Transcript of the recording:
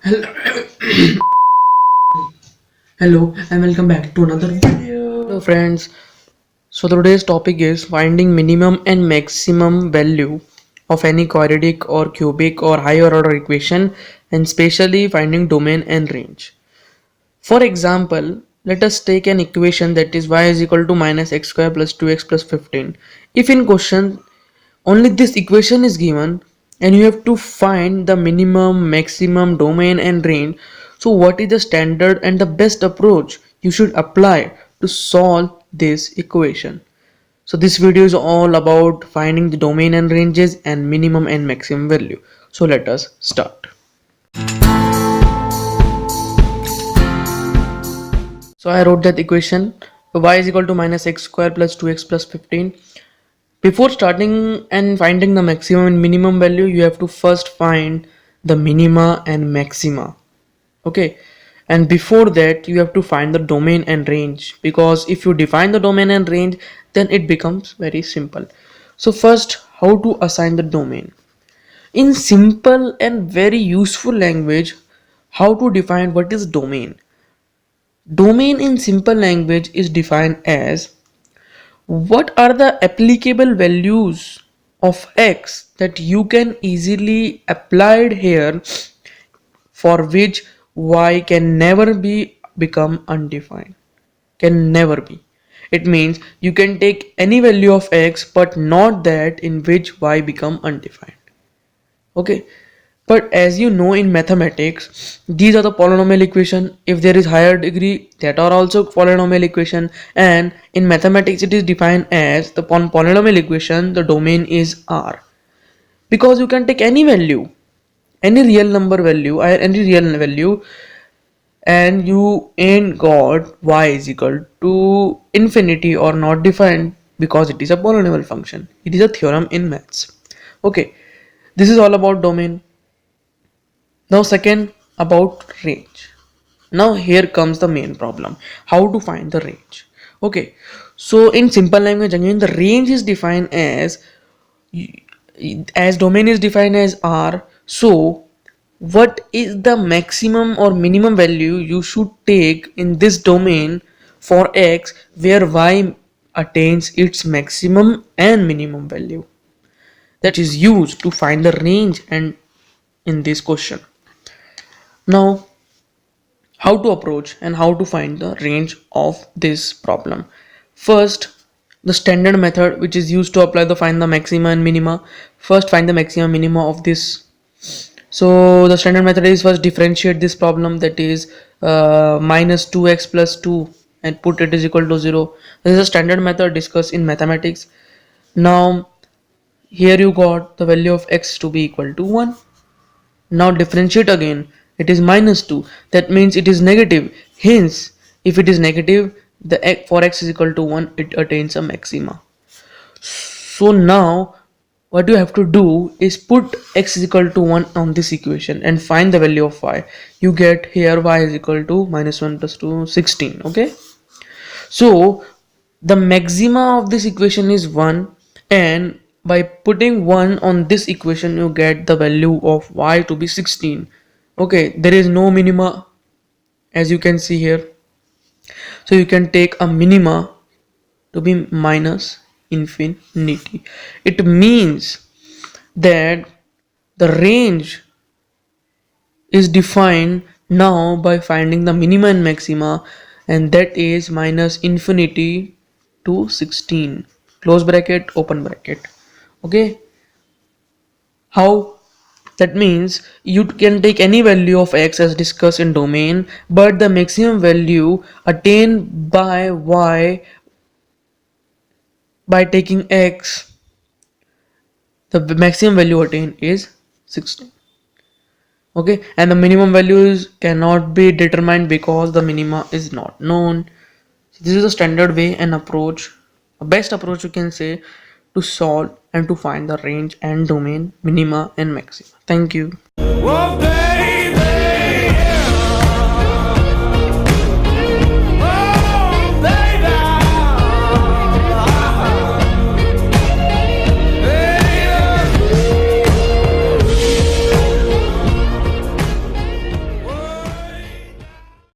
Hello, hello, and welcome back to another video. Hello, friends. So today's topic is finding minimum and maximum value of any quadratic or cubic or higher order equation, and especially finding domain and range. For example, let us take an equation that is y is equal to minus x square plus 2x plus 15. If in question only this equation is given and you have to find the minimum, maximum, domain and range, so what is the standard and the best approach you should apply to solve this equation? So this video is all about finding the domain and ranges and minimum and maximum value. So let us start. So I wrote that equation y is equal to minus x square plus 2x plus 15. Before starting and finding the maximum and minimum value, you have to first find the minima and maxima. Okay, and before that, you have to find the domain and range, because if you define the domain and range, then it becomes very simple. So, first, how to assign the domain? In simple and very useful language, how to define what is domain? Domain in simple language is defined as what are the applicable values of x that you can easily applied here, for which y can never be become undefined, can never be. It means you can take any value of x but not that in which y become undefined. Okay, but as you know, in mathematics these are the polynomial equation. If there is higher degree, that are also polynomial equation, and in mathematics it is defined as the polynomial equation, the domain is R, because you can take any value, any real number value or any real value, and you ain't got y is equal to infinity or not defined, because it is a polynomial function. It is a theorem in maths. Okay, this is all about domain. Now second, about range. Now here comes the main problem, how to find the range. Okay, so in simple language again, the range is defined as domain is defined as R. So what is the maximum or minimum value you should take in this domain for x, where y attains its maximum and minimum value, that is used to find the range and in this question. Now, how to approach and how to find the range of this problem? First, the standard method which is used to apply the find the maxima and minima. First, find the maxima minima of this. So the standard method is first differentiate this problem, that is minus 2x plus 2, and put it is equal to 0. This is a standard method discussed in mathematics. Now here you got the value of x to be equal to 1. Now differentiate again, it is minus 2, that means it is negative. Hence, if it is negative, the for x is equal to 1, it attains a maxima. So now what you have to do is put x is equal to 1 on this equation and find the value of y. You get here y is equal to minus 1 plus 2, 16. Okay, so the maxima of this equation is 1, and by putting 1 on this equation you get the value of y to be 16. Okay, there is no minima as you can see here, so you can take a minima to be minus infinity. It means that the range is defined now by finding the minima and maxima, and that is minus infinity to 16, close bracket, open bracket. Okay, how? That means you can take any value of x as discussed in domain, but the maximum value attained by y by taking x, the maximum value attained is 16. Okay, and the minimum values cannot be determined because the minima is not known. So this is a standard way and approach, a best approach you can say, to solve and to find the range and domain, minima and maxima. Thank you. Whoa,